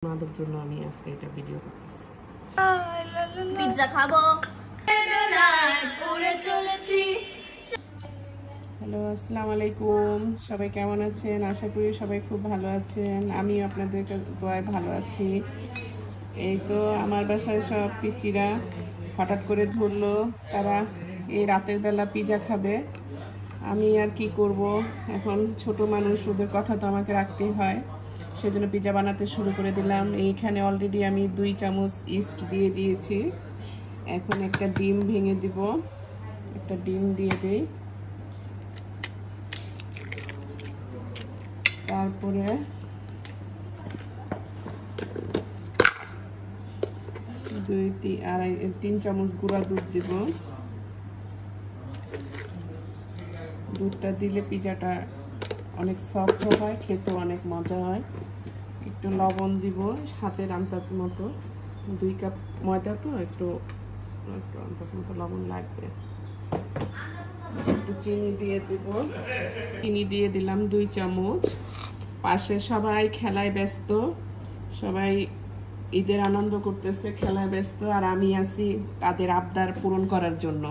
আপনাদের জন্য আমি আজকে এটা ভিডিও করতেছি। পিৎজা খাবো। হ্যালো, আসসালামু আলাইকুম। সবাই কেমন আছেন? আশা করি সবাই খুব ভালো আছেন। আমি আপনাদের দোয়ায় ভালো আছি। এই তো আমার বাসায় সব পিচিরা হঠাৎ করে ধরলো, তারা এই রাতের বেলা পিৎজা খাবে। আমি আর কি করব, এখন ছোট মানুষ, ওদের কথা তো আমাকে রাখতেই হয়। সেজন্য পিৎজা বানাতে শুরু করে দিলাম। এইখানে অলরেডি আমি 2 চামচ ইস্ট দিয়ে দিয়েছি। এখন একটা ডিম ভেঙে দিব, একটা ডিম দিয়ে দিই। তারপরে তিন চামচ গুঁড়া দুধ দিব। দুধটা দিলে পিৎজাটা অনেক সফট হয়, খেতে অনেক মজা হয়। একটু লবণ দিব হাতের আন্দাজ মতো। 2 কাপ ময়দা তো একটু আন্দাজ মতো লবণ লাগবে। একটু চিনি দিয়ে দিব, চিনি দিয়ে দিলাম 2 চামচ। পাশে সবাই খেলায় ব্যস্ত, সবাই ঈদের আনন্দ করতেছে, খেলায় ব্যস্ত, আর আমি আছি তাদের আবদার পূরণ করার জন্য।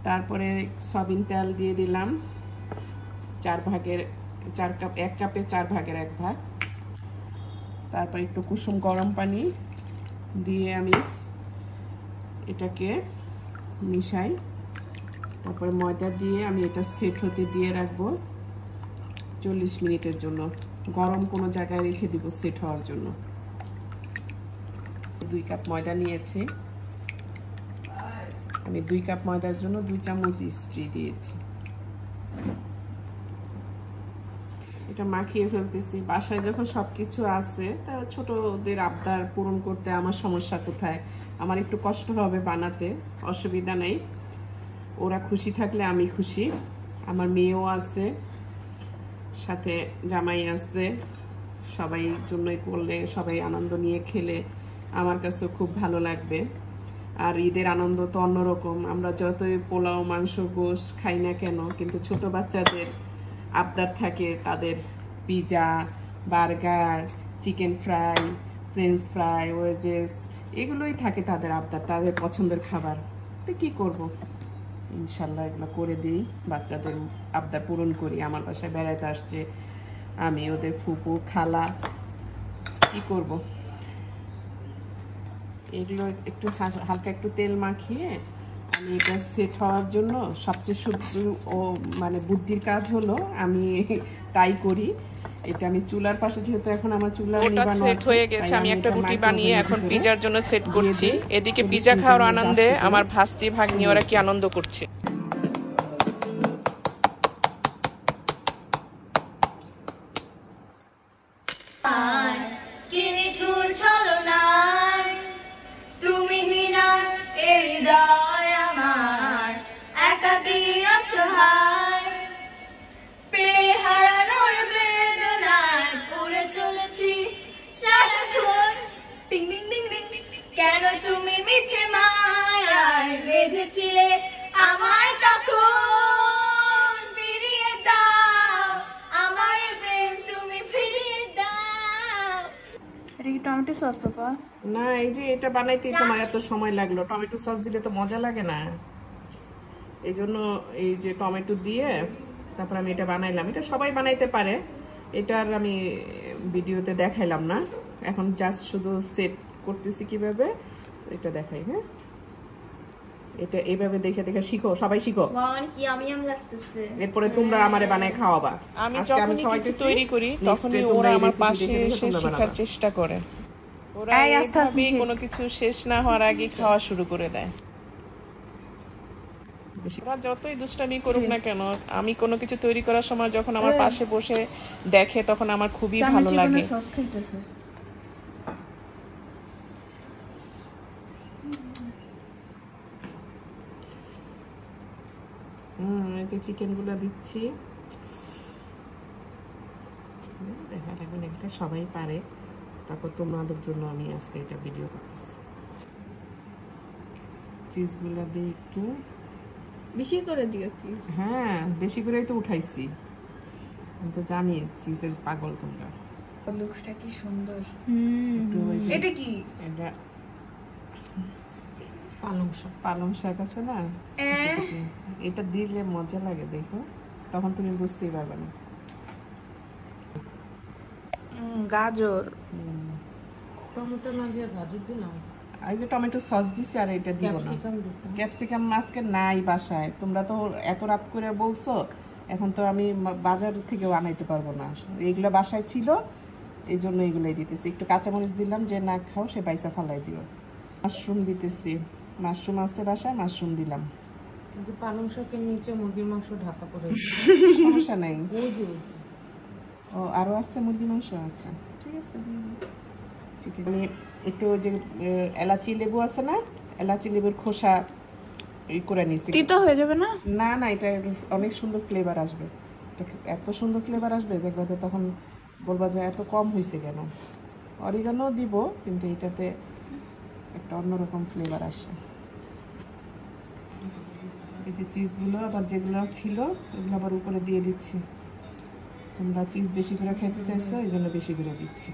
তারপরে সয়াবিন তেল দিয়ে দিলাম 1 কাপে 4 ভাগের 1 ভাগ। তারপর একটু কুসুম গরম পানি দিয়ে আমি এটাকে মিশাই। তারপরে ময়দা দিয়ে আমি এটা সেট হতে দিয়ে রাখবো 40 মিনিটের জন্য। গরম কোনো জায়গায় রেখে দিব সেট হওয়ার জন্য। 2 কাপ ময়দা নিয়েছি আমি। 2 কাপ ময়দার জন্য 2 চামচ ইস্ট দিয়েছি। এটা মাখিয়ে ফেলতেছি। বাসায় যখন সবকিছু আছে, তা ছোটদের আবদার পূরণ করতে আমার সমস্যা কোথায়? আমার একটু কষ্ট হবে বানাতে, অসুবিধা নেই। ওরা খুশি থাকলে আমি খুশি। আমার মেয়েও আছে, সাথে জামাই আছে। সবাই জন্যই করলে, সবাই আনন্দ নিয়ে খেলে আমার কাছেও খুব ভালো লাগবে। আর ঈদের আনন্দ তো অন্যরকম। আমরা যতই পোলাও, মাংস, গোশ খাই না কেন, কিন্তু ছোট বাচ্চাদের আবদার থাকে তাদের pizza, burger, chicken fry, French fry, wedges, এগুলোই থাকে তাদের আবদার, তাদের পছন্দের খাবার। তো কী করব, ইনশাল্লাহ এগুলো করে দিই, বাচ্চাদের আবদার পূরণ করি। আমার বাসায় বেড়াতে আসছে, আমি ওদের ফুপু, খালা, কি করব। এগুলো একটু হালকা একটু তেল মাখিয়ে আমি এটা সেট হওয়ার জন্য সবচেয়ে বুদ্ধির কাজ হলো আমি তাই করি। এটা আমি চুলার পাশে, যেহেতু এখন আমার চুলা সেট হয়ে গেছে, আমি একটা রুটি বানিয়ে এখন পিৎজার জন্য সেট করছি। এদিকে পিৎজা খাওয়ার আনন্দে আমার ভাস্তি ভাগ্নি ওরা কি আনন্দ করছে। তুমি হীনা এ হৃদয় আমার একাকী অসহায়, পেয়ে হারানোর বেদনায় পড়ে চলেছি সারাক্ষণ। টিং টিং টিং টিং, কেন তুমি মিছে মায়ায় বেঁধেছিলে আমায় তখন? ফিরিয়ে দাও আমার প্রেম, তুমি ফিরিয়ে দাও। এটা কি টমেটো সস পাপা? না, এই যে এটা বানাইতেই তোমার এত সময় লাগলো। টমেটো সস দিলে তো মজা লাগে না, এই জন্য এই যে টমেটো দিয়ে তারপর আমি এটা বানাইলাম। এটা সবাই বানাইতে পারে, এটার আমি ভিডিওতে দেখাইলাম না। এখন জাস্ট শুধু সেট করতেছি কিভাবে, এটা দেখাই। হ্যাঁ, এটা এইভাবে দেখে দেখে শিখো, সবাই শিখো। কি আমি লাগতেছে। এরপরে তোমরা আমারে বানায় খাওয়াবা। আমি যখন কিছু তৈরি করি তখনই ওরা আমার পাশে এসে শেখার চেষ্টা করে। ওরা এইভাবে কোনো কিছু শেষ না হওয়ার আগে খাওয়া শুরু করে দেয়। ওরা যতই দুষ্টামি করুক না কেন, আমি কোনো কিছু তৈরি করার সময় যখন আমার পাশে বসে দেখে তখন আমার খুবই ভালো লাগে। এই যে চিকেন গুলো দিচ্ছি, দেখা লাগবে না, এটা সবাই পারে। তারপর তোমাদের জন্য আমি আজকে এটা ভিডিও করতেছি। চিজগুলো দিয়ে একটু বেশি করে দিয়েছি। হ্যাঁ, বেশি করেই তো উঠাইছি। আমি তো জানি চিজের পাগল তোমরা। লুকসটা কি সুন্দর। এটা কি? এটা পালং শাক আছে না, এটা দিলে মজা লাগে, দেখো তখন তুমি বুঝতেই পারবে না। গাজর, টমেটো না দিয়ে গাজর দিলাম। এই যে টমেটো সস দিছি, আর এটা দিব না। ক্যাপসিকাম আজকে নাই বাসায়, তোমরা তো এত রাত করে বলছো, এখন তো আমি বাজার থেকেও আনাইতে পারবো না। এইগুলো বাসায় ছিল, এই জন্য এগুলোই দিতেছি। একটু কাঁচামরিচ দিলাম, যে না খাও সে পয়সা ফালাই দিও। মাশরুম দিতেছি, মাশরুম আছে বাসায়, মাশরুম দিলাম। যে পালং শাকের নিচে মুরগির মাংস ঢাকা পড়ে সমস্যা নেই। ওই যে ও আরো আছে মুরগির মাংস, আচ্ছা ঠিক আছে দিয়ে দিই। চিকেন আমি একটু ওই যে এলাচি লেবু আছে না, এলাচি লেবুর খোসা এই করে নিয়েছি। তিতো হয়ে যাবে না? না না, এটা অনেক সুন্দর ফ্লেভার আসবে, এত সুন্দর ফ্লেভার আসবে দেখবে তো, তখন বলবা যে এত কম হয়েছে কেন। অরিগানো দিব, কিন্তু এটাতে একটা অন্যরকম ফ্লেভার আসে। এই যে চিজগুলো আবার যেগুলো ছিল ওগুলো আবার উপরে দিয়ে দিচ্ছি। তোমরা চিজ বেশি করে খেতে চাইছো, এই জন্য বেশি করে দিচ্ছি।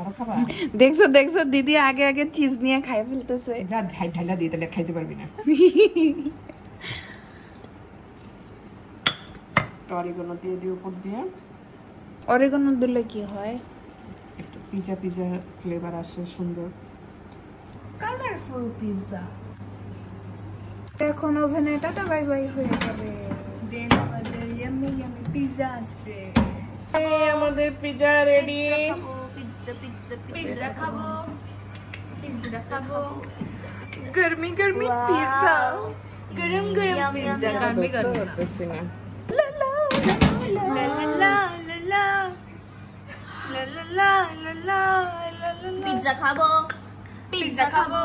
আরো খাবা? দেখছো দেখছো দিদি আগে আগে চিজ নিয়ে খাই ফেলতেছে। যা ঢাইলা দিয়ে, তাহলে খাইতে পারবি না। অরিগানো দিয়ে দিই উপর দিয়ে। অরিগানো দিলে কি হয়? একটু পিজা পিজা ফ্লেভার আসে, সুন্দর কালারফুল পিৎজা। এখন ওভেনে টাটা বাই বাই হয়ে যাবে। দেন আমাদের ইয়াম্মি ইয়াম্মি পিৎজা আসবে। আমাদের pizza ready. Pizza pizza pizza খাবো, পিৎজা খাবো। গরমি গরমি পিৎজা, গরম গরম পিৎজা। গরমি গরমি করতেছি না। লা লা লা লা লা লা লা লা লা লা। পিৎজা খাবো, পিৎজা খাবো,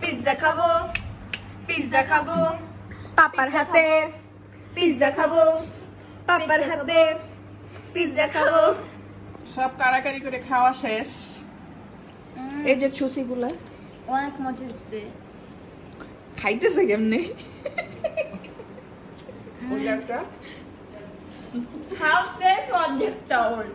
পিৎজা খাবো, পিৎজা খাবো। পাপার হাতে পিৎজা খাবো, পাপার হাতে পিৎজা খাবো। সব কারাকারি করে খাওয়া শেষ। এই যে ছুসি গুলা অনেক মজা হচ্ছে। খাইতেছে কেমনে? ওইটা হাউস অর্ধেক চাউল।